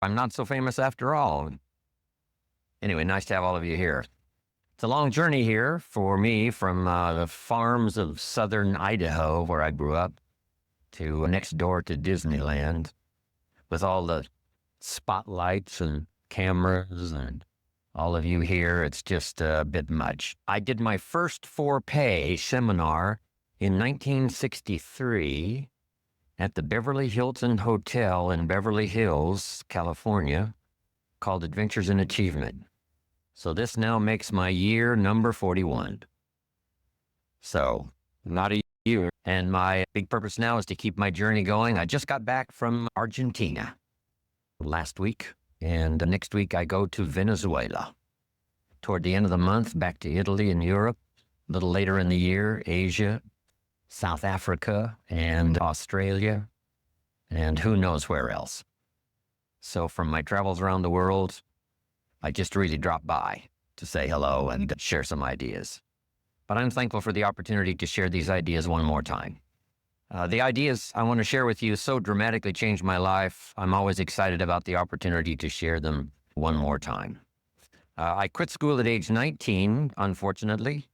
I'm not so famous after all. Anyway, nice to have all of you here. It's a long journey here for me from the farms of southern Idaho, where I grew up, to next door to Disneyland, with all the spotlights and cameras and all of you here. It's just a bit much. I did my first for-pay seminar in 1963 at the Beverly Hilton Hotel in Beverly Hills, California, called Adventures in Achievement. So this now makes my year number 41. So not a year. And my big purpose now is to keep my journey going. I just got back from Argentina last week, and next week I go to Venezuela. Toward the end of the month, back to Italy and Europe. A little later in the year, Asia, South Africa, and Australia, and who knows where else. So from my travels around the world, I just really dropped by to say hello and share some ideas. But I'm thankful for the opportunity to share these ideas one more time. The ideas I want to share with you so dramatically changed my life. I'm always excited about the opportunity to share them one more time. I quit school at age 19, unfortunately.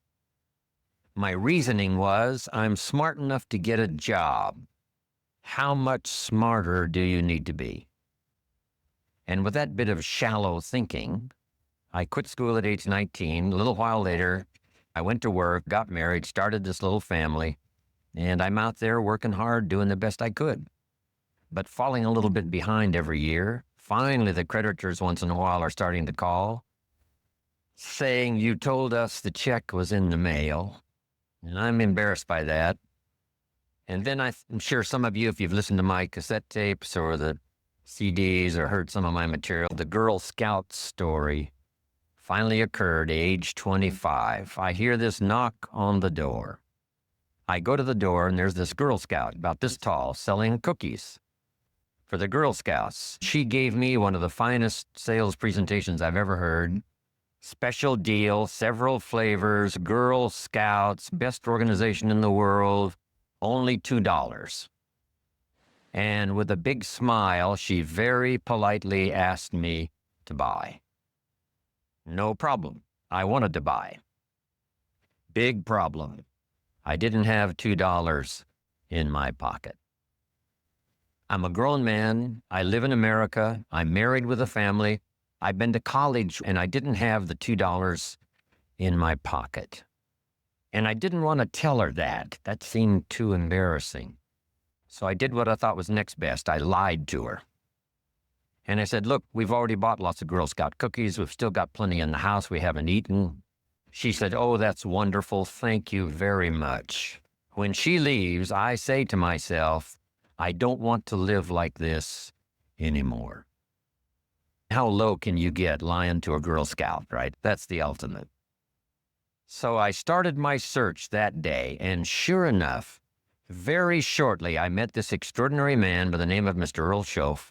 My reasoning was, I'm smart enough to get a job. How much smarter do you need to be? And with that bit of shallow thinking, I quit school at age 19. A little while later, I went to work, got married, started this little family, and I'm out there working hard, doing the best I could, but falling a little bit behind every year. Finally, the creditors once in a while are starting to call, saying, you told us the check was in the mail, and I'm embarrassed by that. And then I'm sure some of you, if you've listened to my cassette tapes or the CDs or heard some of my material, the Girl Scout story finally occurred, age 25. I hear this knock on the door. I go to the door, and there's this Girl Scout, about this tall, selling cookies for the Girl Scouts. She gave me one of the finest sales presentations I've ever heard. Special deal, several flavors, Girl Scouts, best organization in the world, only $2. And with a big smile, she very politely asked me to buy. No problem. I wanted to buy. Big problem. I didn't have $2 in my pocket. I'm a grown man. I live in America. I'm married with a family. I've been to college, and I didn't have the $2 in my pocket. And I didn't want to tell her that. That seemed too embarrassing. So I did what I thought was next best. I lied to her. And I said, look, we've already bought lots of Girl Scout cookies. We've still got plenty in the house we haven't eaten. She said, oh, that's wonderful. Thank you very much. When she leaves, I say to myself, I don't want to live like this anymore. How low can you get lying to a Girl Scout, right? That's the ultimate. So I started my search that day, and sure enough, very shortly, I met this extraordinary man by the name of Mr. Earl Schoaf,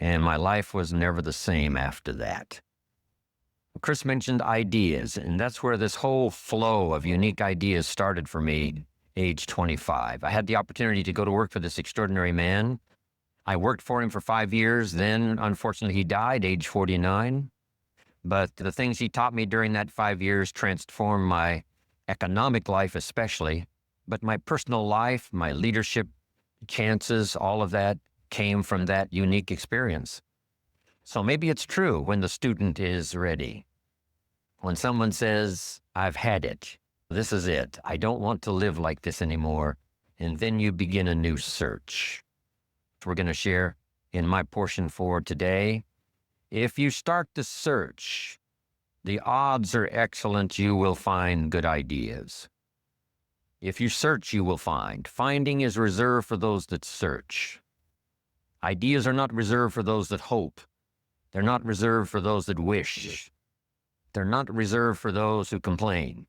and my life was never the same after that. Chris mentioned ideas, and that's where this whole flow of unique ideas started for me, age 25. I had the opportunity to go to work for this extraordinary man. I worked for him for 5 years. Then, unfortunately, he died, age 49. But the things he taught me during that 5 years transformed my economic life especially. But my personal life, my leadership chances, all of that came from that unique experience. So maybe it's true when the student is ready. When someone says, I've had it, this is it, I don't want to live like this anymore, and then you begin a new search. We're going to share in my portion for today. If you start the search, the odds are excellent you will find good ideas. If you search, you will find. Finding is reserved for those that search. Ideas are not reserved for those that hope. They're not reserved for those that wish. They're not reserved for those who complain.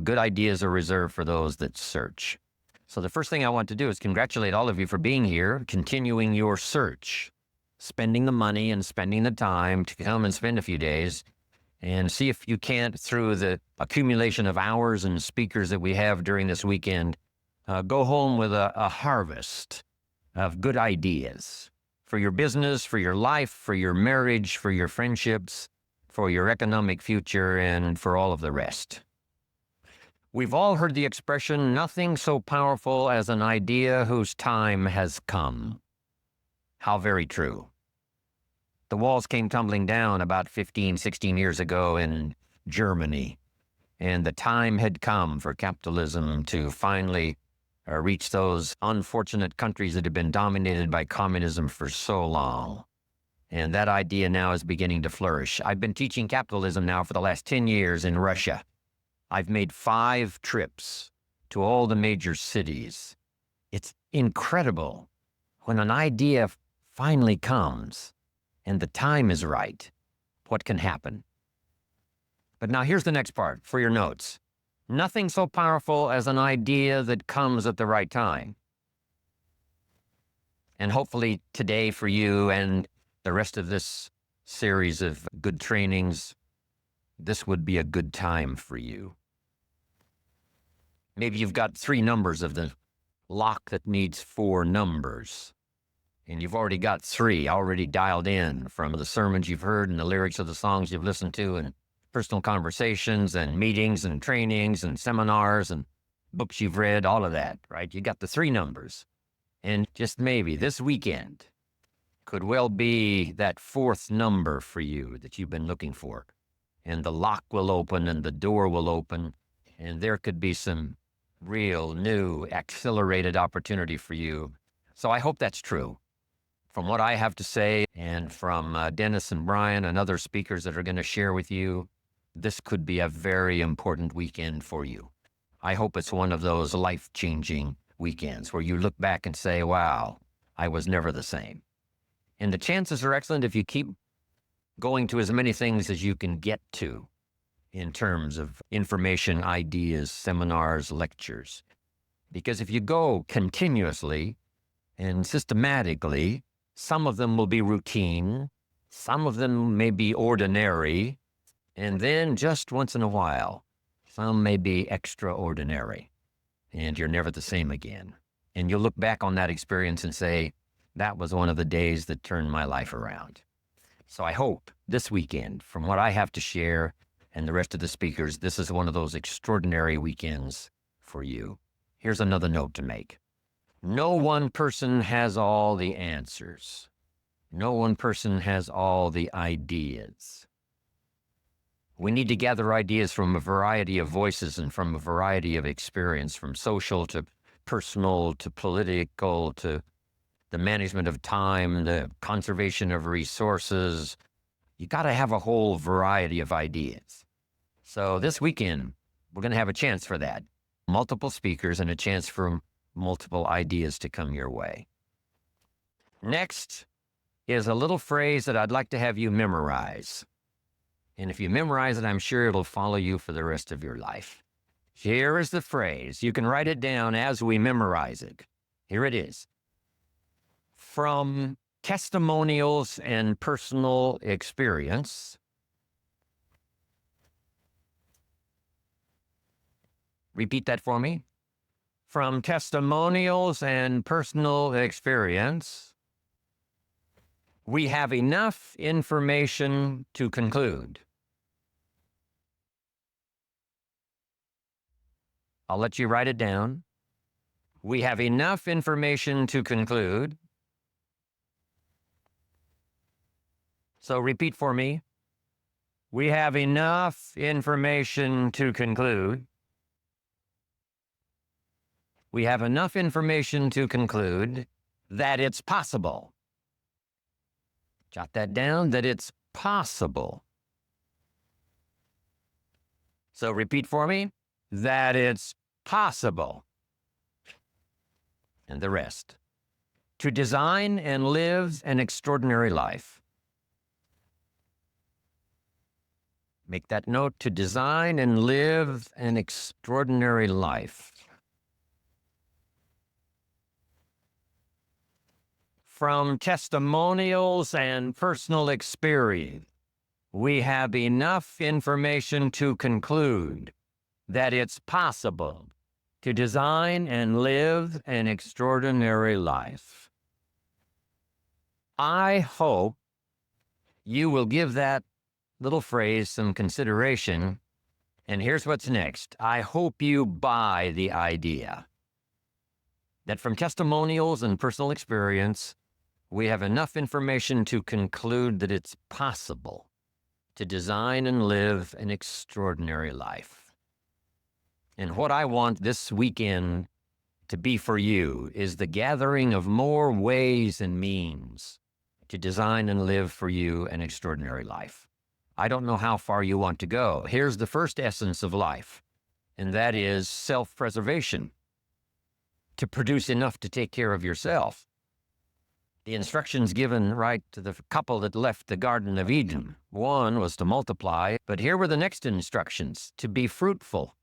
Good ideas are reserved for those that search. So the first thing I want to do is congratulate all of you for being here, continuing your search, spending the money and spending the time to come and spend a few days and see if you can't, through the accumulation of hours and speakers that we have during this weekend, go home with a harvest of good ideas for your business, for your life, for your marriage, for your friendships, for your economic future, and for all of the rest. We've all heard the expression, nothing so powerful as an idea whose time has come. How very true. The walls came tumbling down about 15, 16 years ago in Germany, and the time had come for capitalism to finally reach those unfortunate countries that have been dominated by communism for so long. And that idea now is beginning to flourish. I've been teaching capitalism now for the last 10 years in Russia. I've made 5 trips to all the major cities. It's incredible when an idea finally comes and the time is right, what can happen. But now here's the next part for your notes. Nothing so powerful as an idea that comes at the right time. And hopefully today for you and the rest of this series of good trainings, this would be a good time for you. Maybe you've got 3 numbers of the lock that needs 4 numbers. And you've already got 3 already dialed in from the sermons you've heard and the lyrics of the songs you've listened to and personal conversations and meetings and trainings and seminars and books you've read, all of that, right? You got the 3 numbers. And just maybe this weekend could well be that 4th number for you that you've been looking for. And the lock will open and the door will open, and there could be some real new accelerated opportunity for you. So I hope that's true. From what I have to say and from Dennis and Brian and other speakers that are going to share with you, this could be a very important weekend for you. I hope it's one of those life-changing weekends where you look back and say, wow, I was never the same. And the chances are excellent if you keep going to as many things as you can get to in terms of information, ideas, seminars, lectures. Because if you go continuously and systematically, some of them will be routine, some of them may be ordinary, and then just once in a while, some may be extraordinary, and you're never the same again. And you'll look back on that experience and say, that was one of the days that turned my life around. So I hope this weekend, from what I have to share and the rest of the speakers, this is one of those extraordinary weekends for you. Here's another note to make. No one person has all the answers. No one person has all the ideas. We need to gather ideas from a variety of voices and from a variety of experience, from social to personal to political to the management of time, the conservation of resources. You got to have a whole variety of ideas. So this weekend, we're going to have a chance for that. Multiple speakers and a chance for multiple ideas to come your way. Next is a little phrase that I'd like to have you memorize. And if you memorize it, I'm sure it'll follow you for the rest of your life. Here is the phrase. You can write it down as we memorize it. Here it is. From testimonials and personal experience, repeat that for me. From testimonials and personal experience, we have enough information to conclude. I'll let you write it down. We have enough information to conclude. So repeat for me. We have enough information to conclude. We have enough information to conclude that it's possible. Jot that down, that it's possible. So repeat for me, that it's possible. And the rest. To design and live an extraordinary life. Make that note, to design and live an extraordinary life. From testimonials and personal experience, we have enough information to conclude that it's possible to design and live an extraordinary life. I hope you will give that little phrase some consideration. And here's what's next. I hope you buy the idea that from testimonials and personal experience, we have enough information to conclude that it's possible to design and live an extraordinary life. And what I want this weekend to be for you is the gathering of more ways and means to design and live for you an extraordinary life. I don't know how far you want to go. Here's the first essence of life, and that is self-preservation, to produce enough to take care of yourself. The instructions given right to the couple that left the Garden of Eden. One was to multiply, but here were the next instructions, to be fruitful.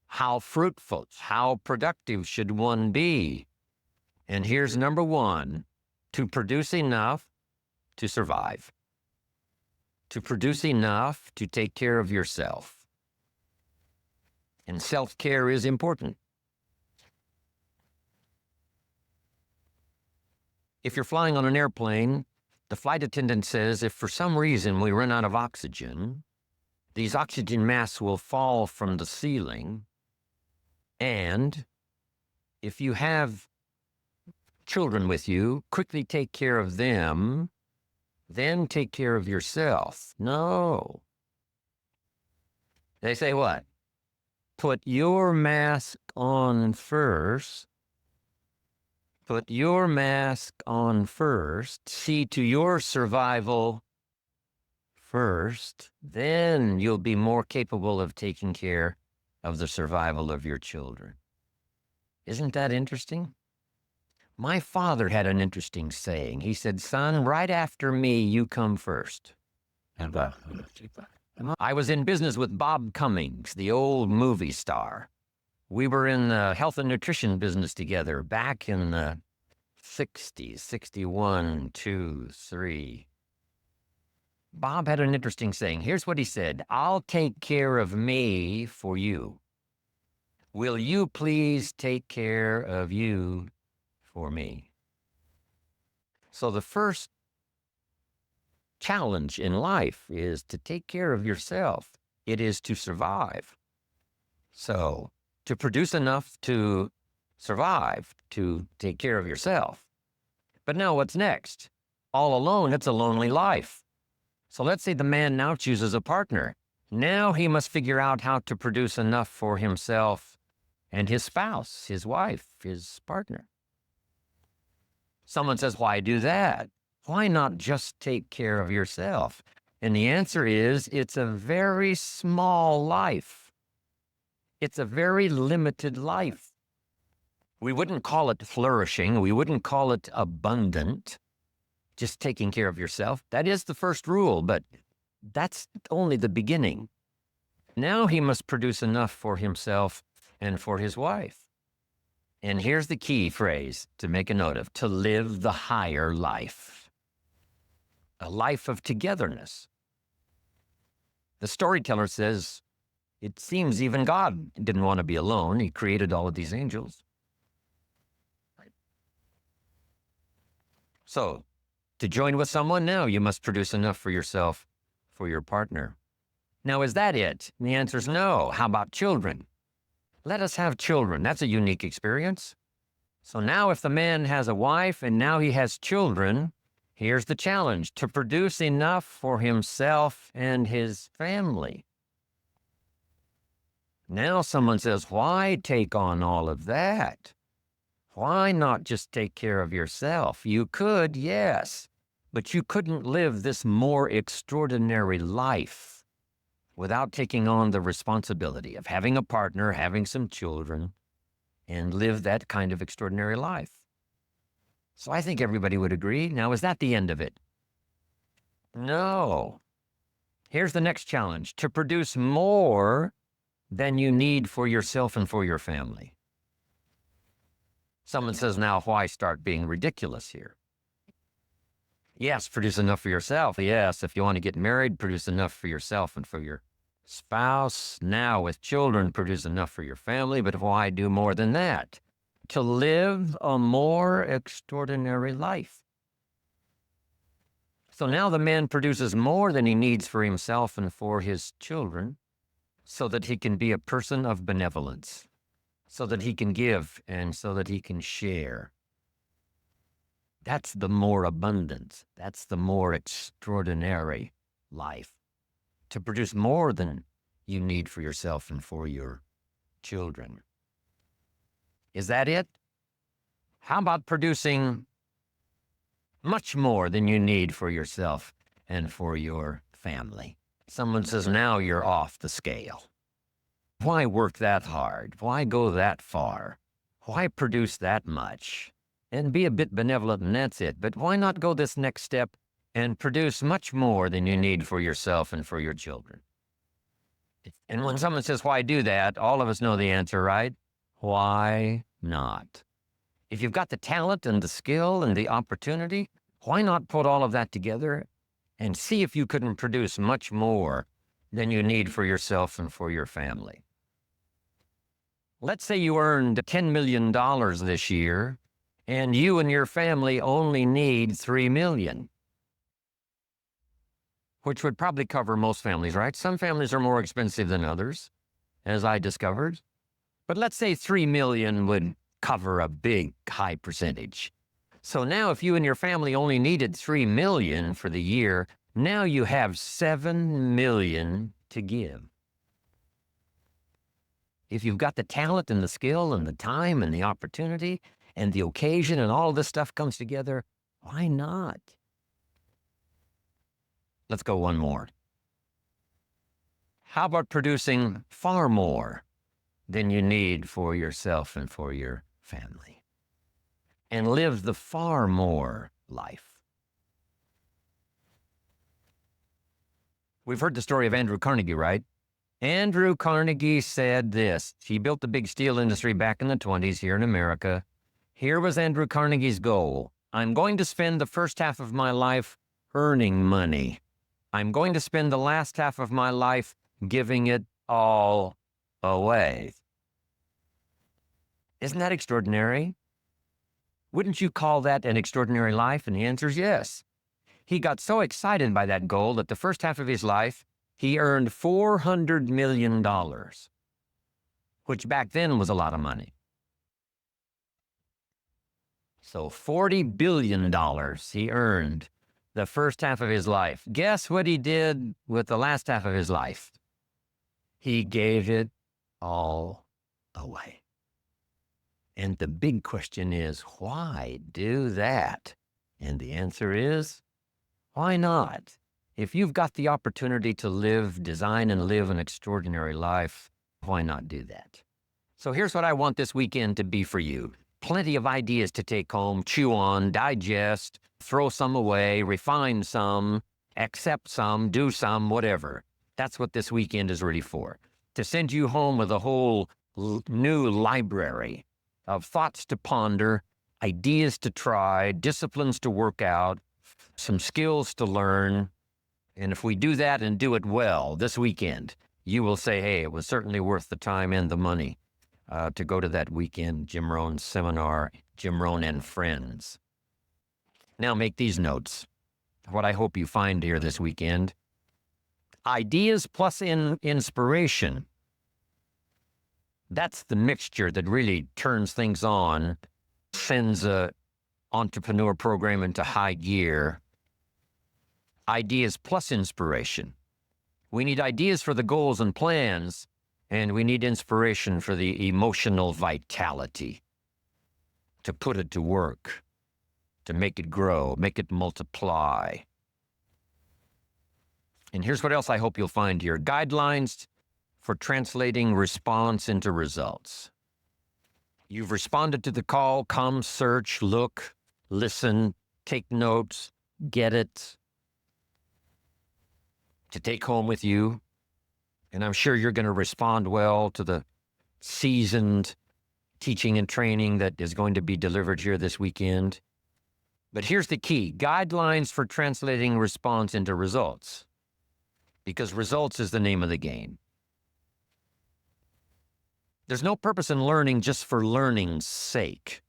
How fruitful, how productive should one be? And here's number one, to produce enough to survive. To produce enough to take care of yourself. And self-care is important. If you're flying on an airplane, the flight attendant says if for some reason we run out of oxygen, these oxygen masks will fall from the ceiling. And if you have children with you, quickly take care of them, then take care of yourself. No. They say what? Put your mask on first. Put your mask on first. See to your survival first. Then you'll be more capable of taking care of the survival of your children. Isn't that interesting? My father had an interesting saying. He said, son, right after me, you come first. And I was in business with Bob Cummings, the old movie star. We were in the health and nutrition business together back in the 60s, 61, 2, 3. Bob had an interesting saying. Here's what he said. I'll take care of me for you. Will you please take care of you for me? So the first challenge in life is to take care of yourself. It is to survive. So to produce enough to survive, to take care of yourself. But now what's next? All alone, it's a lonely life. So let's say the man now chooses a partner. Now he must figure out how to produce enough for himself and his spouse, his wife, his partner. Someone says, why do that? Why not just take care of yourself? And the answer is, it's a very small life. It's a very limited life. We wouldn't call it flourishing. We wouldn't call it abundant. Just taking care of yourself. That is the first rule, but that's only the beginning. Now he must produce enough for himself and for his wife. And here's the key phrase to make a note of, to live the higher life. A life of togetherness. The storyteller says, it seems even God didn't want to be alone. He created all of these angels. So, to join with someone now, you must produce enough for yourself, for your partner. Now, is that it? And the answer is no. How about children? Let us have children. That's a unique experience. So now if the man has a wife and now he has children, here's the challenge, to produce enough for himself and his family. Now someone says, why take on all of that? Why not just take care of yourself? You could, yes, but you couldn't live this more extraordinary life without taking on the responsibility of having a partner, having some children, and live that kind of extraordinary life. So I think everybody would agree. Now, is that the end of it? No. Here's the next challenge, to produce more than you need for yourself and for your family. Someone says, now, why start being ridiculous here? Yes, produce enough for yourself. Yes, if you want to get married, produce enough for yourself and for your spouse. Now, with children, produce enough for your family. But why do more than that? To live a more extraordinary life. So now the man produces more than he needs for himself and for his children, so that he can be a person of benevolence, so that he can give and so that he can share. That's the more abundant, that's the more extraordinary life. To produce more than you need for yourself and for your children. Is that it? How about producing much more than you need for yourself and for your family? Someone says, now you're off the scale. Why work that hard? Why go that far? Why produce that much? And be a bit benevolent and that's it. But why not go this next step and produce much more than you need for yourself and for your children? And when someone says, why do that? All of us know the answer, right? Why not? If you've got the talent and the skill and the opportunity, why not put all of that together and see if you couldn't produce much more than you need for yourself and for your family? Let's say you earned $10 million this year and you and your family only need $3 million, which would probably cover most families, right? Some families are more expensive than others, as I discovered. But let's say $3 million would cover a big, high percentage. So now if you and your family only needed $3 million for the year, now you have $7 million to give. If you've got the talent and the skill and the time and the opportunity and the occasion and all this stuff comes together, why not? Let's go one more. How about producing far more than you need for yourself and for your family? And live the far more life. We've heard the story of Andrew Carnegie, right? Andrew Carnegie said this. He built the big steel industry back in the 20s here in America. Here was Andrew Carnegie's goal. I'm going to spend the first half of my life earning money. I'm going to spend the last half of my life giving it all away. Isn't that extraordinary? Wouldn't you call that an extraordinary life? And the answer is yes. He got so excited by that goal that the first half of his life, he earned $400 million, which back then was a lot of money. So $40 billion he earned the first half of his life. Guess what he did with the last half of his life? He gave it all away. And the big question is, why do that? And the answer is, why not? If you've got the opportunity to live, design and live an extraordinary life, why not do that? So here's what I want this weekend to be for you. Plenty of ideas to take home, chew on, digest, throw some away, refine some, accept some, do some, whatever. That's what this weekend is really for. To send you home with a whole new library of thoughts to ponder, ideas to try, disciplines to work out, some skills to learn. And if we do that and do it well this weekend, you will say, hey, it was certainly worth the time and the money to go to that weekend Jim Rohn seminar, Jim Rohn and Friends. Now make these notes. What I hope you find here this weekend. Ideas plus inspiration. That's the mixture that really turns things on, sends a entrepreneur program into high gear. Ideas plus inspiration. We need ideas for the goals and plans, and we need inspiration for the emotional vitality to put it to work, to make it grow, make it multiply. And here's what else I hope you'll find here. Guidelines for translating response into results. You've responded to the call, come, search, look, listen, take notes, get it, to take home with you. And I'm sure you're going to respond well to the seasoned teaching and training that is going to be delivered here this weekend. But here's the key, guidelines for translating response into results. Because results is the name of the game. There's no purpose in learning just for learning's sake.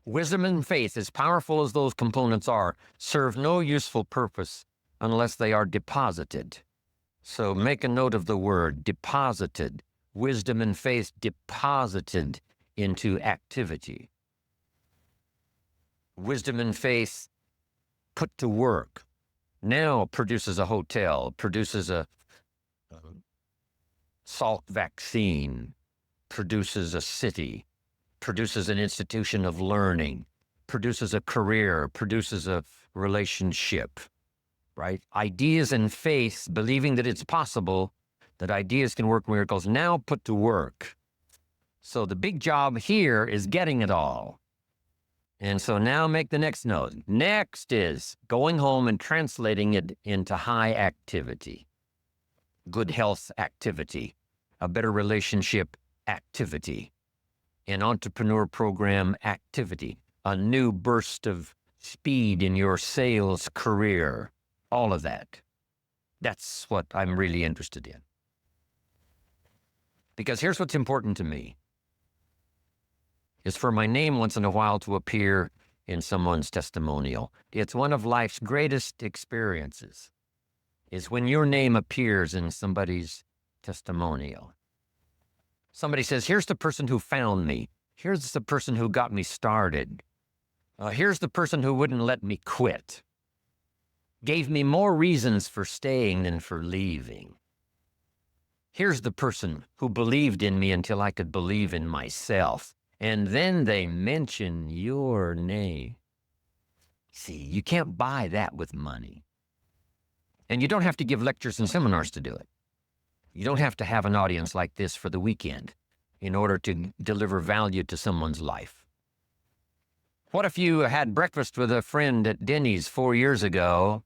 Wisdom and faith, as powerful as those components are, serve no useful purpose unless they are deposited. So make a note of the word deposited. Wisdom and faith deposited into activity. Wisdom and faith put to work now produces a hotel, produces a Salk vaccine, produces a city, produces an institution of learning, produces a career, produces a relationship, right? Ideas and faith, believing that it's possible, that ideas can work miracles, now put to work. So the big job here is getting it all. And so now make the next note. Next is going home and translating it into high activity, good health activity, a better relationship activity, an entrepreneur program activity, a new burst of speed in your sales career, all of that. That's what I'm really interested in. Because here's what's important to me, is for my name once in a while to appear in someone's testimonial. It's one of life's greatest experiences, is when your name appears in somebody's testimonial. Somebody says, here's the person who found me. Here's the person who got me started. Here's the person who wouldn't let me quit. Gave me more reasons for staying than for leaving. Here's the person who believed in me until I could believe in myself. And then they mention your name. See, you can't buy that with money. And you don't have to give lectures and seminars to do it. You don't have to have an audience like this for the weekend in order to deliver value to someone's life. What if you had breakfast with a friend at Denny's 4 years ago,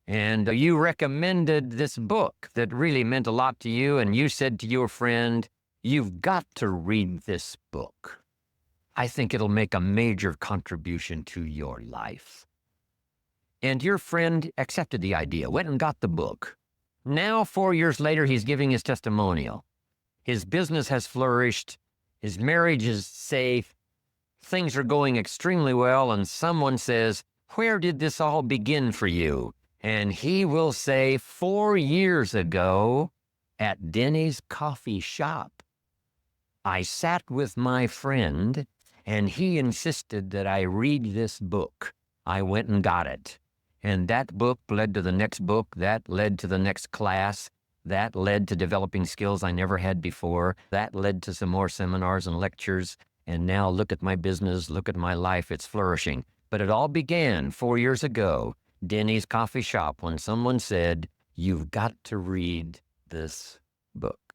and you recommended this book that really meant a lot to you, and you said to your friend, you've got to read this book. I think it'll make a major contribution to your life. And your friend accepted the idea, went and got the book. Now, 4 years later, he's giving his testimonial. His business has flourished. His marriage is safe. Things are going extremely well. And someone says, where did this all begin for you? And he will say, 4 years ago at Denny's coffee shop. I sat with my friend, and he insisted that I read this book. I went and got it. And that book led to the next book. That led to the next class. That led to developing skills I never had before. That led to some more seminars and lectures. And now look at my business. Look at my life. It's flourishing. But it all began 4 years ago, Denny's coffee shop, when someone said, you've got to read this book.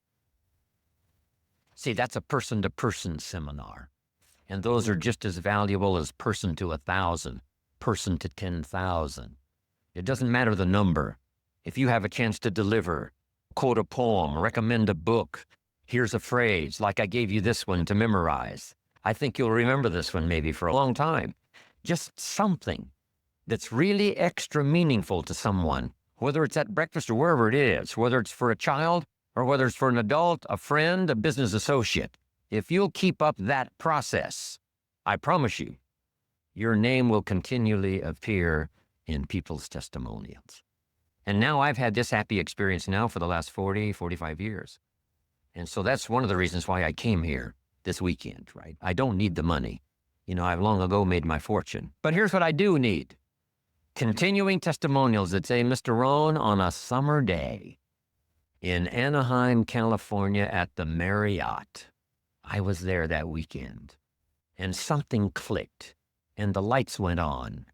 See, that's a person-to-person seminar. And those are just as valuable as person to 1,000, person to 10,000. It doesn't matter the number. If you have a chance to deliver, quote a poem, recommend a book, here's a phrase, like I gave you this one to memorize. I think you'll remember this one maybe for a long time. Just something that's really extra meaningful to someone, whether it's at breakfast or wherever it is, whether it's for a child or whether it's for an adult, a friend, a business associate. If you'll keep up that process, I promise you, your name will continually appear in people's testimonials. And now I've had this happy experience now for the last 40, 45 years. And so that's one of the reasons why I came here this weekend, right? I don't need the money. You know, I've long ago made my fortune. But here's what I do need. Continuing testimonials that say, Mr. Rohn, on a summer day in Anaheim, California at the Marriott, I was there that weekend, and something clicked, and the lights went on,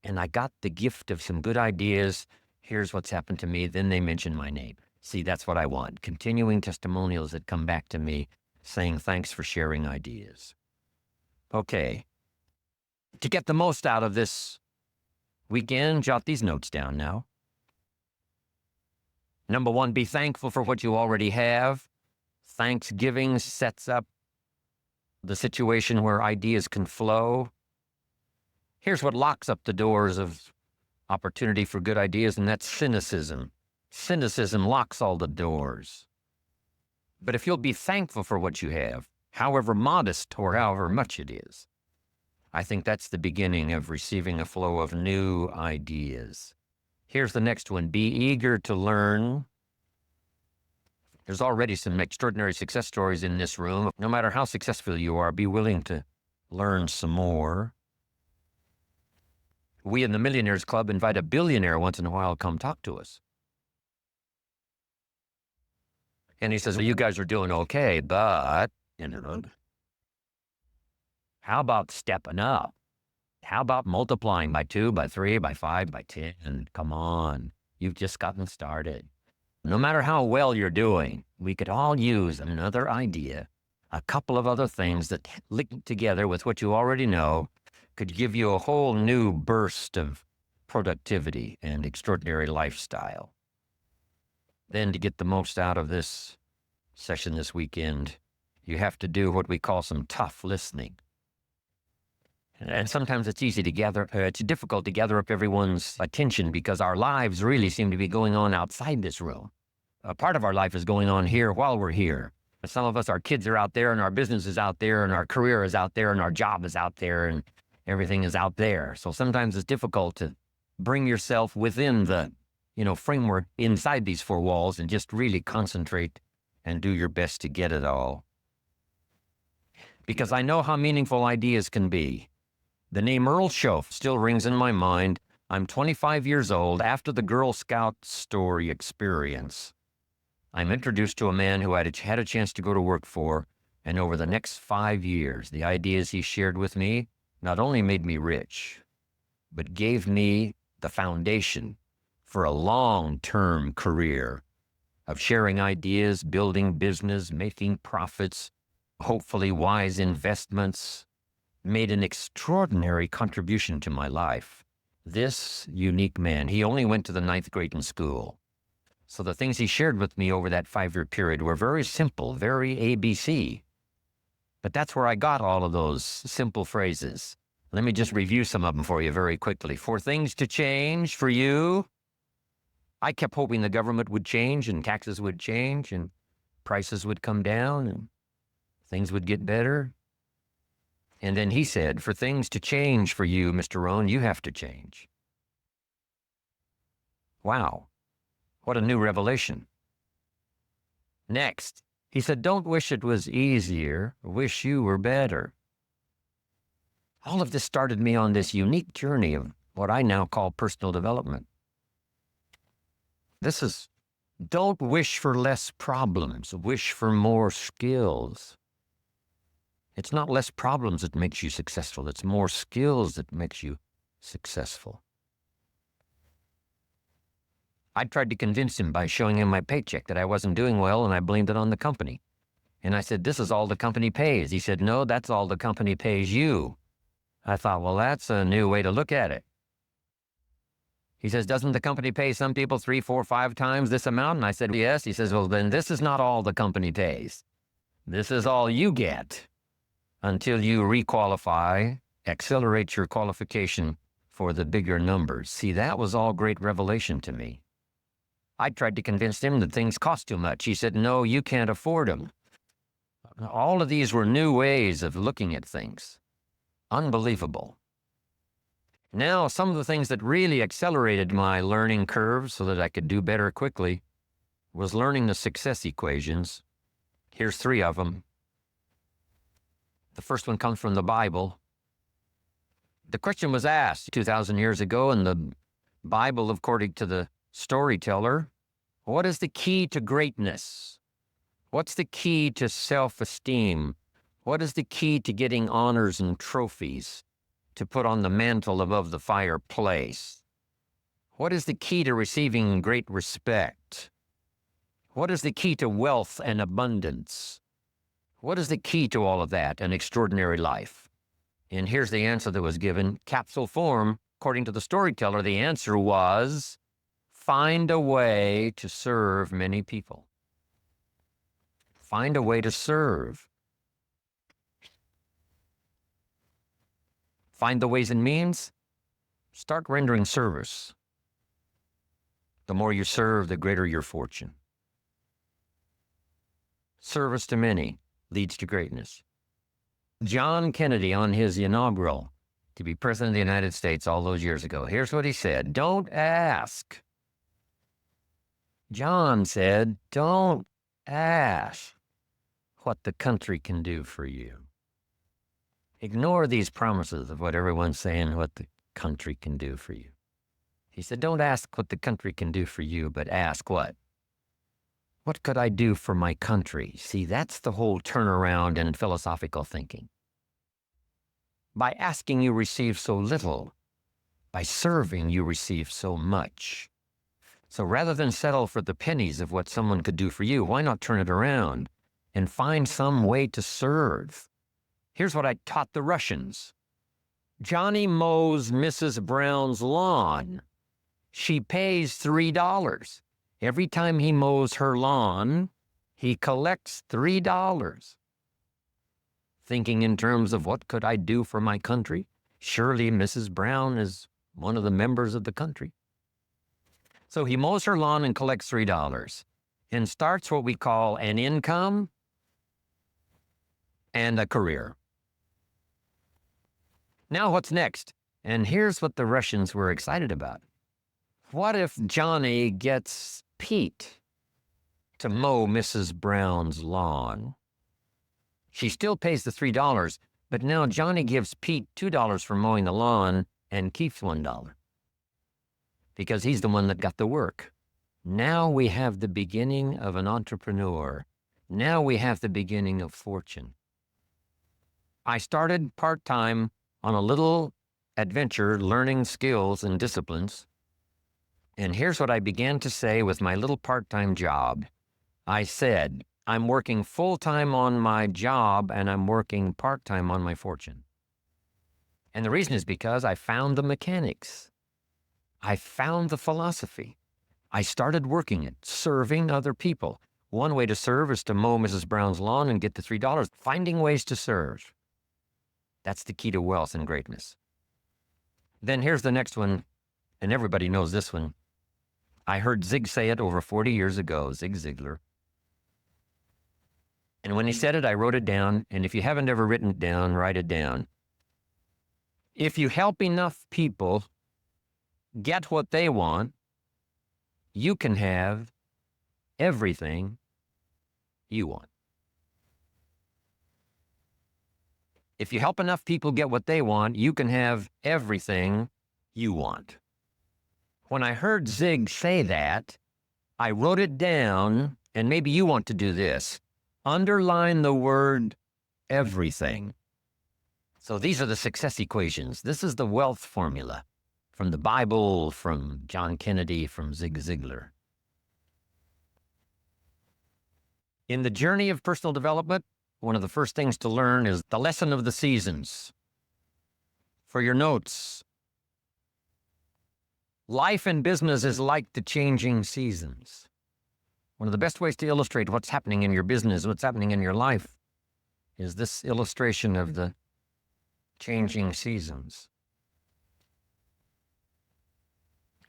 and I got the gift of some good ideas. Here's what's happened to me. Then they mention my name. See, that's what I want. Continuing testimonials that come back to me saying, thanks for sharing ideas. Okay. To get the most out of this weekend, jot these notes down now. Number 1, be thankful for what you already have. Thanksgiving sets up the situation where ideas can flow. Here's what locks up the doors of opportunity for good ideas, and that's cynicism. Cynicism locks all the doors. But if you'll be thankful for what you have, however modest or however much it is, I think that's the beginning of receiving a flow of new ideas. Here's the next one. Be eager to learn. There's already some extraordinary success stories in this room. No matter how successful you are, be willing to learn some more. We in the Millionaires Club invite a billionaire once in a while to come talk to us. And he says, well, you guys are doing okay, but how about stepping up? How about multiplying by 2, by 3, by 5, by 10? Come on, you've just gotten started. No matter how well you're doing, we could all use another idea, a couple of other things that linked together with what you already know could give you a whole new burst of productivity and extraordinary lifestyle. Then to get the most out of this session this weekend, you have to do what we call some tough listening. And sometimes it's difficult to gather up everyone's attention because our lives really seem to be going on outside this room. A part of our life is going on here while we're here. Some of us, our kids are out there and our business is out there and our career is out there and our job is out there and everything is out there. So sometimes it's difficult to bring yourself within the, framework inside these 4 walls and just really concentrate and do your best to get it all. Because I know how meaningful ideas can be. The name Earl Schoaf still rings in my mind. I'm 25 years old after the Girl Scout story experience. I'm introduced to a man who I had a chance to go to work for, and over the next 5 years, the ideas he shared with me not only made me rich, but gave me the foundation for a long-term career of sharing ideas, building business, making profits, hopefully wise investments, made an extraordinary contribution to my life. This unique man, he only went to the 9th grade in school. So the things he shared with me over that 5-year period were very simple, very ABC. But that's where I got all of those simple phrases. Let me just review some of them for you very quickly. For things to change for you, I kept hoping the government would change and taxes would change and prices would come down and things would get better. And then he said, for things to change for you, Mr. Rohn, you have to change. Wow, what a new revelation. Next, he said, don't wish it was easier, wish you were better. All of this started me on this unique journey of what I now call personal development. This is, don't wish for less problems, wish for more skills. It's not less problems that makes you successful. It's more skills that makes you successful. I tried to convince him by showing him my paycheck that I wasn't doing well and I blamed it on the company. And I said, this is all the company pays. He said, no, that's all the company pays you. I thought, well, that's a new way to look at it. He says, doesn't the company pay some people 3, 4, 5 times this amount? And I said, yes. He says, well, then this is not all the company pays. This is all you get until you requalify, accelerate your qualification for the bigger numbers. See, that was all great revelation to me. I tried to convince him that things cost too much. He said, no, you can't afford them. All of these were new ways of looking at things. Unbelievable. Now, some of the things that really accelerated my learning curve so that I could do better quickly was learning the success equations. Here's 3 of them. The first one comes from the Bible. The question was asked 2,000 years ago in the Bible, according to the storyteller, what is the key to greatness? What's the key to self-esteem? What is the key to getting honors and trophies to put on the mantle above the fireplace? What is the key to receiving great respect? What is the key to wealth and abundance? What is the key to all of that? An extraordinary life. And here's the answer that was given. Capsule form, according to the storyteller, the answer was, find a way to serve many people. Find a way to serve. Find the ways and means. Start rendering service. The more you serve, the greater your fortune. Service to many leads to greatness. John Kennedy, on his inaugural to be president of the United States all those years ago. Here's what he said. Don't ask. John said, don't ask what the country can do for you. Ignore these promises of what everyone's saying, what the country can do for you. He said, don't ask what the country can do for you, but ask what? What could I do for my country? See, that's the whole turnaround in philosophical thinking. By asking, you receive so little. By serving, you receive so much. So rather than settle for the pennies of what someone could do for you, why not turn it around and find some way to serve? Here's what I taught the Russians. Johnny mows Mrs. Brown's lawn. She pays $3. Every time he mows her lawn, he collects $3. Thinking in terms of what could I do for my country? Surely Mrs. Brown is one of the members of the country. So he mows her lawn and collects $3 and starts what we call an income and a career. Now what's next? And here's what the Russians were excited about. What if Johnny gets Pete to mow Mrs. Brown's lawn? She still pays the $3, but now Johnny gives Pete $2 for mowing the lawn and keeps $1 because he's the one that got the work. Now we have the beginning of an entrepreneur. Now we have the beginning of fortune. I started part-time on a little adventure learning skills and disciplines. And here's what I began to say with my little part-time job. I said, I'm working full-time on my job and I'm working part-time on my fortune. And the reason is because I found the mechanics. I found the philosophy. I started working it, serving other people. One way to serve is to mow Mrs. Brown's lawn and get the $3, finding ways to serve. That's the key to wealth and greatness. Then here's the next one, and everybody knows this one. I heard Zig say it over 40 years ago, Zig Ziglar. And when he said it, I wrote it down, and if you haven't ever written it down, write it down. If you help enough people get what they want, you can have everything you want. If you help enough people get what they want, you can have everything you want. When I heard Zig say that, I wrote it down, and maybe you want to do this. Underline the word everything. So these are the success equations. This is the wealth formula from the Bible, from John Kennedy, from Zig Ziglar. In the journey of personal development, one of the first things to learn is the lesson of the seasons. For your notes, life and business is like the changing seasons. One of the best ways to illustrate what's happening in your business, what's happening in your life, is this illustration of the changing seasons.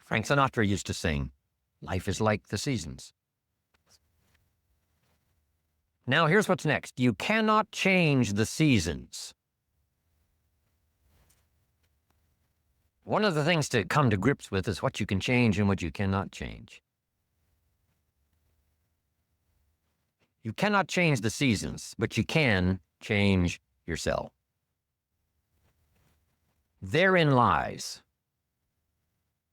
Frank Sinatra used to sing, life is like the seasons. Now, here's what's next. You cannot change the seasons. One of the things to come to grips with is what you can change and what you cannot change. You cannot change the seasons, but you can change yourself. Therein lies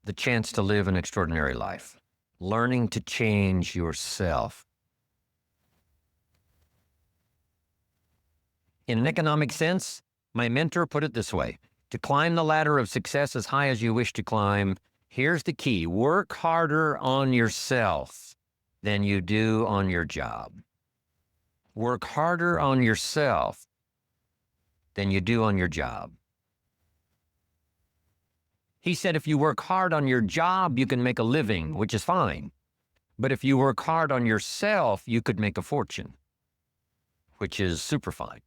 the chance to live an extraordinary life, learning to change yourself. In an economic sense, my mentor put it this way. To climb the ladder of success as high as you wish to climb, here's the key. Work harder on yourself than you do on your job. Work harder on yourself than you do on your job. He said if you work hard on your job, you can make a living, which is fine. But if you work hard on yourself, you could make a fortune, which is super fine.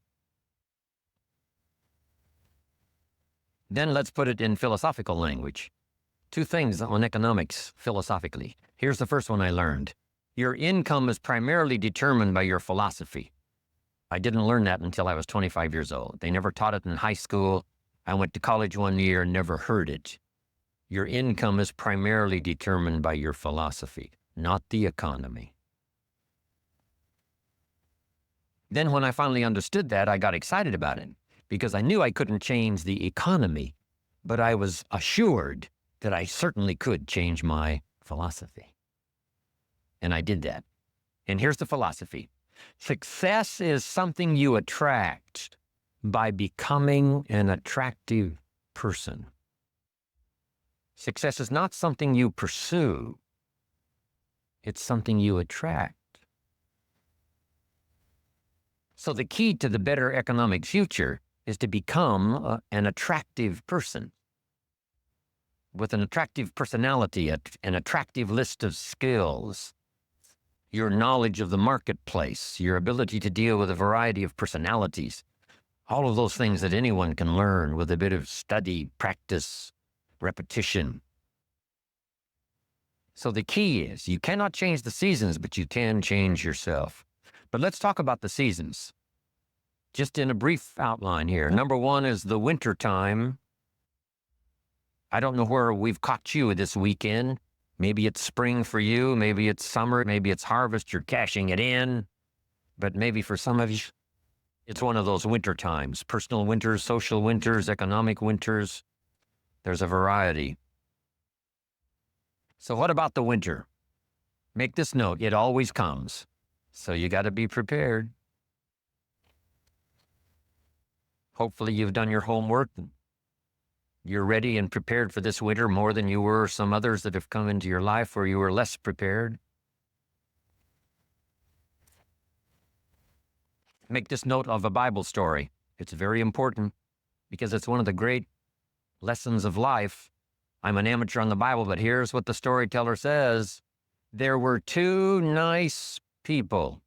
Then let's put it in philosophical language. Two things on economics philosophically. Here's the first one I learned. Your income is primarily determined by your philosophy. I didn't learn that until I was 25 years old. They never taught it in high school. I went to college one year and never heard it. Your income is primarily determined by your philosophy, not the economy. Then when I finally understood that, I got excited about it because I knew I couldn't change the economy, but I was assured that I certainly could change my philosophy. And I did that. And here's the philosophy. Success is something you attract by becoming an attractive person. Success is not something you pursue. It's something you attract. So the key to the better economic future is to become an attractive person with an attractive personality, an attractive list of skills, your knowledge of the marketplace, your ability to deal with a variety of personalities, all of those things that anyone can learn with a bit of study, practice, repetition. So the key is you cannot change the seasons, but you can change yourself. But let's talk about the seasons. Just in a brief outline here. Number one is the winter time. I don't know where we've caught you this weekend. Maybe it's spring for you. Maybe it's summer. Maybe it's harvest. You're cashing it in. But maybe for some of you, it's one of those winter times. Personal winters, social winters, economic winters. There's a variety. So what about the winter? Make this note. It always comes. So you got to be prepared. Hopefully you've done your homework. You're ready and prepared for this winter more than you were some others that have come into your life where you were less prepared. Make this note of a Bible story. It's very important because it's one of the great lessons of life. I'm an amateur on the Bible, but here's what the storyteller says. There were two nice people.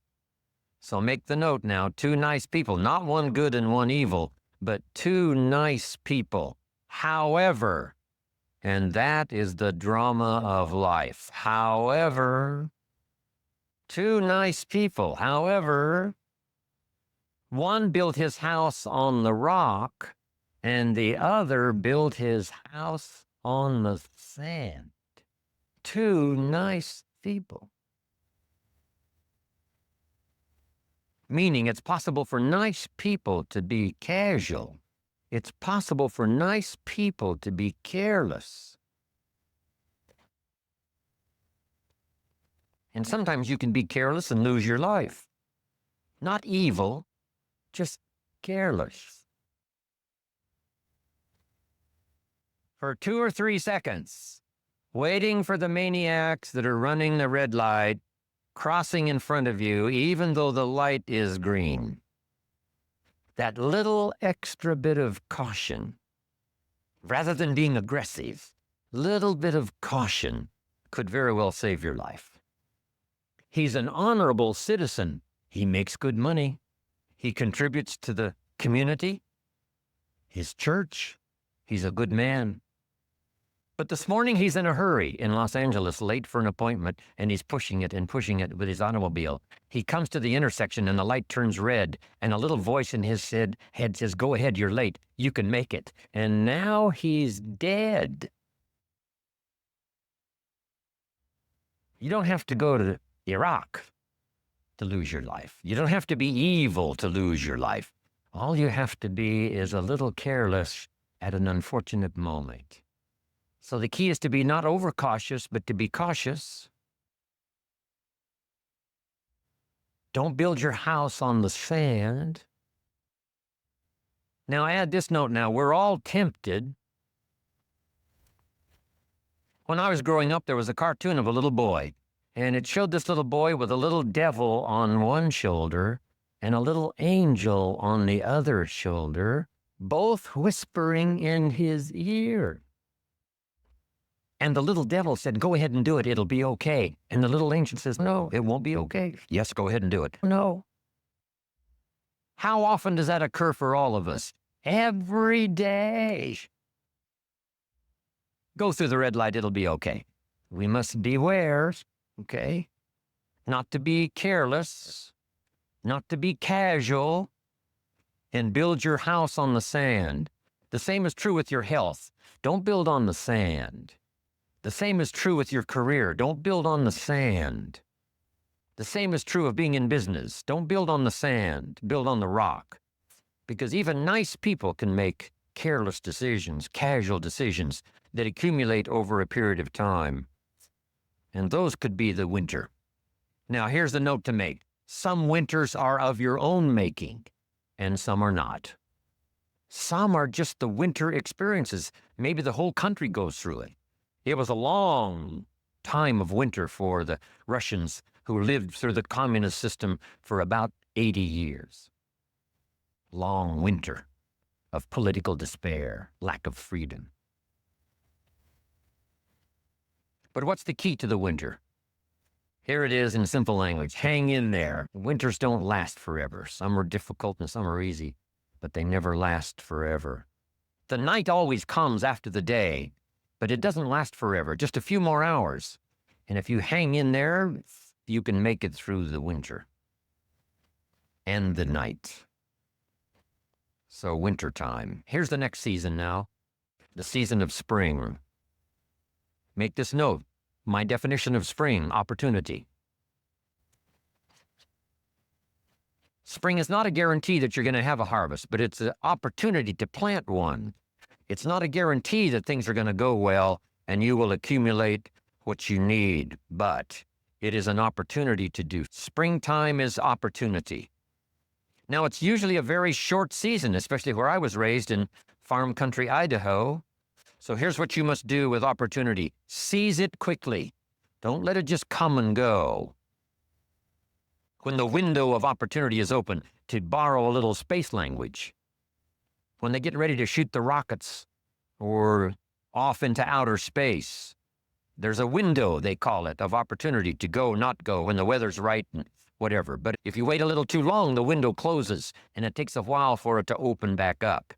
So make the note now, two nice people, not one good and one evil, but two nice people. However, and that is the drama of life. However, two nice people. However, one built his house on the rock and the other built his house on the sand. Two nice people. Meaning it's possible for nice people to be casual. It's possible for nice people to be careless. And sometimes you can be careless and lose your life. Not evil, just careless. For 2 or 3 seconds, waiting for the maniacs that are running the red light, crossing in front of you, even though the light is green. That little extra bit of caution, rather than being aggressive, little bit of caution could very well save your life. He's an honorable citizen. He makes good money. He contributes to the community, his church. He's a good man. But this morning he's in a hurry in Los Angeles, late for an appointment, and he's pushing it with his automobile. He comes to the intersection and the light turns red, and a little voice in his head says, "Go ahead, you're late. You can make it." And now he's dead. You don't have to go to Iraq to lose your life. You don't have to be evil to lose your life. All you have to be is a little careless at an unfortunate moment. So the key is to be not overcautious, but to be cautious. Don't build your house on the sand. Now add this note now. We're all tempted. When I was growing up, there was a cartoon of a little boy, and it showed this little boy with a little devil on one shoulder and a little angel on the other shoulder, both whispering in his ear. And the little devil said, "Go ahead and do it. It'll be okay." And the little angel says, "No, it won't be okay." "Yes, go ahead and do it." "No." How often does that occur for all of us? Every day. Go through the red light. It'll be okay. We must beware, okay? Not to be careless, not to be casual, and build your house on the sand. The same is true with your health. Don't build on the sand. The same is true with your career. Don't build on the sand. The same is true of being in business. Don't build on the sand, build on the rock. Because even nice people can make careless decisions, casual decisions that accumulate over a period of time. And those could be the winter. Now, here's the note to make. Some winters are of your own making, and some are not. Some are just the winter experiences. Maybe the whole country goes through it. It was a long time of winter for the Russians who lived through the communist system for about 80 years. Long winter of political despair, lack of freedom. But what's the key to the winter? Here it is in simple language. Hang in there. Winters don't last forever. Some are difficult and some are easy, but they never last forever. The night always comes after the day, but it doesn't last forever, just a few more hours. And if you hang in there, you can make it through the winter and the night. So wintertime. Here's the next season now, the season of spring. Make this note. My definition of spring, opportunity. Spring is not a guarantee that you're going to have a harvest, but it's an opportunity to plant one. It's not a guarantee that things are going to go well and you will accumulate what you need, but it is an opportunity to do. Springtime is opportunity. Now, it's usually a very short season, especially where I was raised in farm country, Idaho. So here's what you must do with opportunity. Seize it quickly. Don't let it just come and go. When the window of opportunity is open, to borrow a little space language. When they get ready to shoot the rockets or off into outer space, there's a window, they call it, of opportunity to go, not go, when the weather's right and whatever. But if you wait a little too long, the window closes, and it takes a while for it to open back up.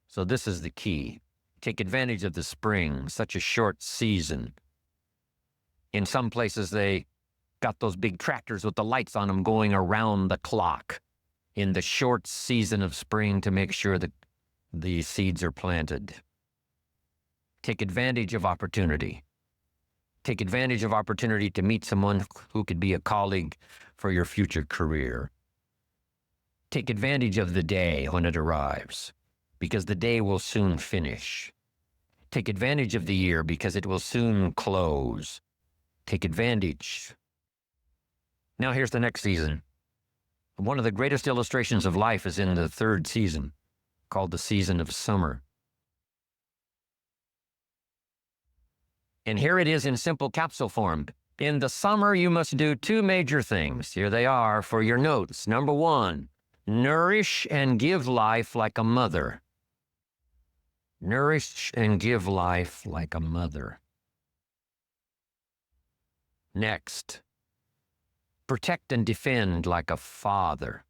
So this is the key. Take advantage of the spring, such a short season. In some places, they got those big tractors with the lights on them going around the clock in the short season of spring to make sure that the seeds are planted. Take advantage of opportunity. Take advantage of opportunity to meet someone who could be a colleague for your future career. Take advantage of the day when it arrives, because the day will soon finish. Take advantage of the year because it will soon close. Take advantage. Now here's the next season. One of the greatest illustrations of life is in the third season, called the season of summer. And here it is in simple capsule form. In the summer, you must do two major things. Here they are for your notes. Number one, nourish and give life like a mother. Nourish and give life like a mother. Next, protect and defend like a father.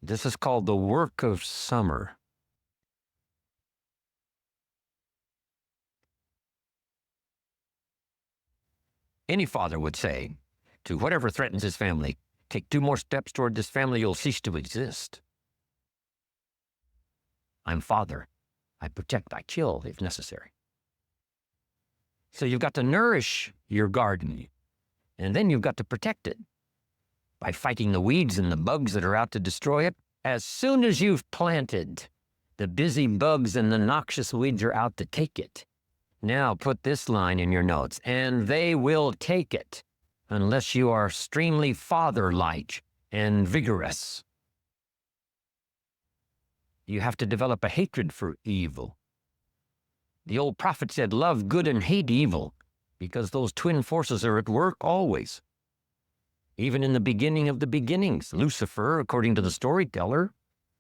This is called the work of summer. Any father would say to whatever threatens his family, take two more steps toward this family, you'll cease to exist. I'm father. I protect, I kill if necessary. So you've got to nourish your garden, and then you've got to protect it by fighting the weeds and the bugs that are out to destroy it. As soon as you've planted, the busy bugs and the noxious weeds are out to take it. Now put this line in your notes, and they will take it unless you are extremely father-like and vigorous. You have to develop a hatred for evil. The old prophet said, love good and hate evil, because those twin forces are at work always. Even in the beginning of the beginnings, Lucifer, according to the storyteller,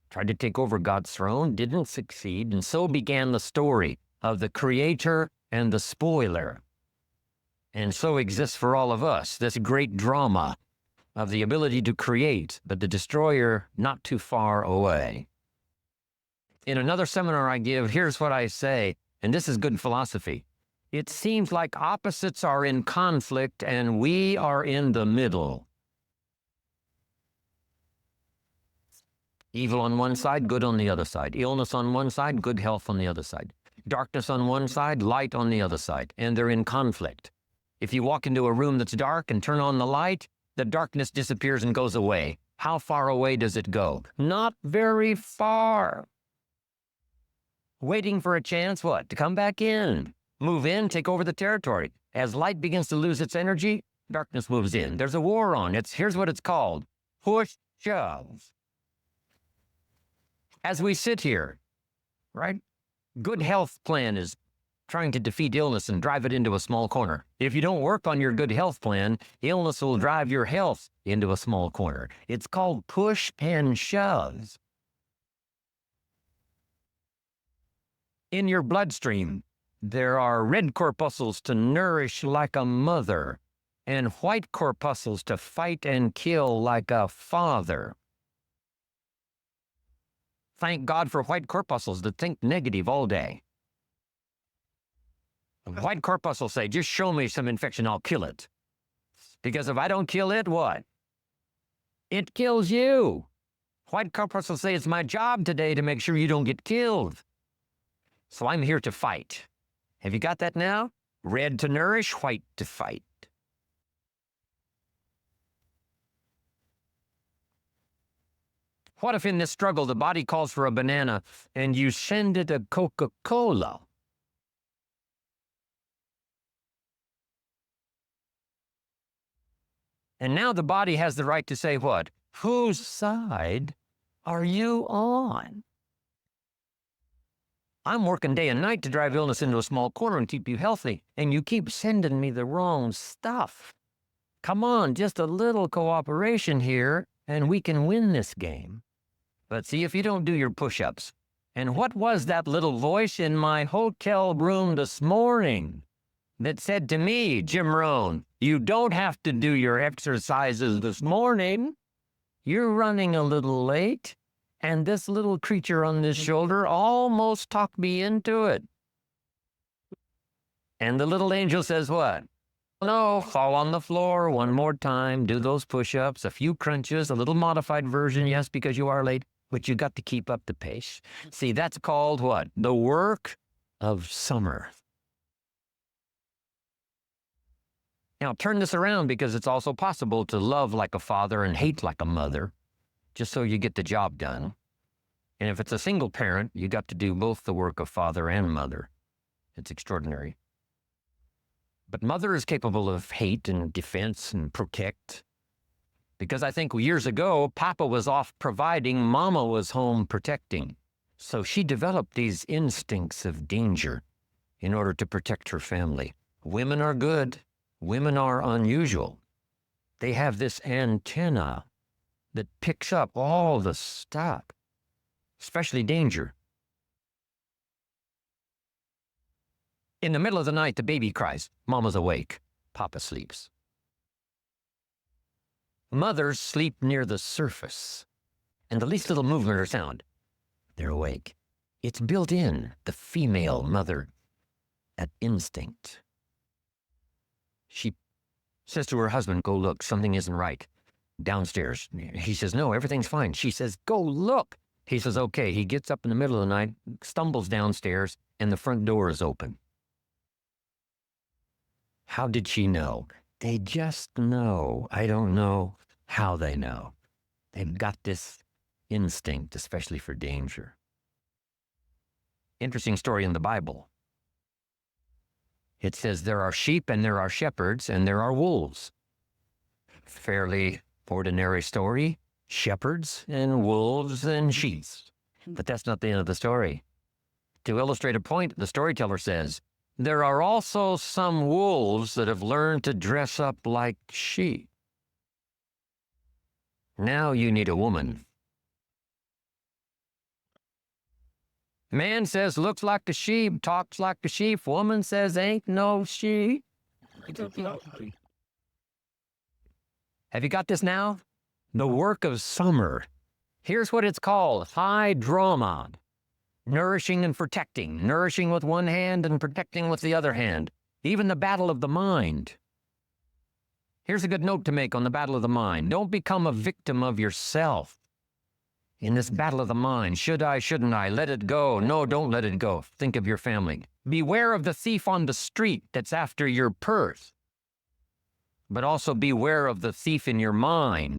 tried to take over God's throne, didn't succeed, and so began the story of the creator and the spoiler. And so exists for all of us this great drama of the ability to create, but the destroyer not too far away. In another seminar I give, here's what I say, and this is good philosophy. It seems like opposites are in conflict and we are in the middle. Evil on one side, good on the other side. Illness on one side, good health on the other side. Darkness on one side, light on the other side. And they're in conflict. If you walk into a room that's dark and turn on the light, the darkness disappears and goes away. How far away does it go? Not very far. Waiting for a chance, what? To come back in. Move in, take over the territory. As light begins to lose its energy, darkness moves in. There's a war on. Here's what it's called. Push, shove. As we sit here, right? Good health plan is trying to defeat illness and drive it into a small corner. If you don't work on your good health plan, illness will drive your health into a small corner. It's called push and shove. In your bloodstream, there are red corpuscles to nourish like a mother and white corpuscles to fight and kill like a father. Thank God for white corpuscles that think negative all day. White corpuscles say, just show me some infection, I'll kill it. Because if I don't kill it, what? It kills you. White corpuscles say, it's my job today to make sure you don't get killed. So I'm here to fight. Have you got that now? Red to nourish, white to fight. What if in this struggle the body calls for a banana and you send it a Coca-Cola? And now the body has the right to say what? Whose side are you on? I'm working day and night to drive illness into a small corner and keep you healthy, and you keep sending me the wrong stuff. Come on, just a little cooperation here, and we can win this game. But see if you don't do your push-ups. And what was that little voice in my hotel room this morning that said to me, Jim Rohn, you don't have to do your exercises this morning. You're running a little late. And this little creature on this shoulder almost talked me into it. And the little angel says what? No, fall on the floor one more time, do those push-ups, a few crunches, a little modified version, yes, because you are late, but you got to keep up the pace. See, that's called what? The work of summer. Now, turn this around because it's also possible to love like a father and hate like a mother, just so you get the job done. And if it's a single parent, you got to do both the work of father and mother. It's extraordinary. But mother is capable of hate and defense and protect. Because I think years ago, Papa was off providing, Mama was home protecting. So she developed these instincts of danger in order to protect her family. Women are good. Women are unusual. They have this antenna that picks up all the stuff, especially danger. In the middle of the night, the baby cries. Mama's awake. Papa sleeps. Mothers sleep near the surface, and the least little movement or sound, they're awake. It's built in, the female mother, that instinct. She says to her husband, go look, something isn't right. Downstairs. He says, no, everything's fine. She says, go look. He says, okay. He gets up in the middle of the night, stumbles downstairs, and the front door is open. How did she know? They just know. I don't know how they know. They've got this instinct, especially for danger. Interesting story in the Bible. It says there are sheep and there are shepherds and there are wolves. Fairly ordinary story. Shepherds and wolves and sheep. But that's not the end of the story. To illustrate a point, the storyteller says, there are also some wolves that have learned to dress up like sheep. Now you need a woman. Man says looks like a sheep, talks like a sheep. Woman says ain't no sheep. Have you got this now? The work of summer. Here's what it's called, high drama. Nourishing and protecting, nourishing with one hand and protecting with the other hand. Even the battle of the mind. Here's a good note to make on the battle of the mind. Don't become a victim of yourself. In this battle of the mind, should I, shouldn't I, let it go? No, don't let it go. Think of your family. Beware of the thief on the street that's after your purse. But also beware of the thief in your mind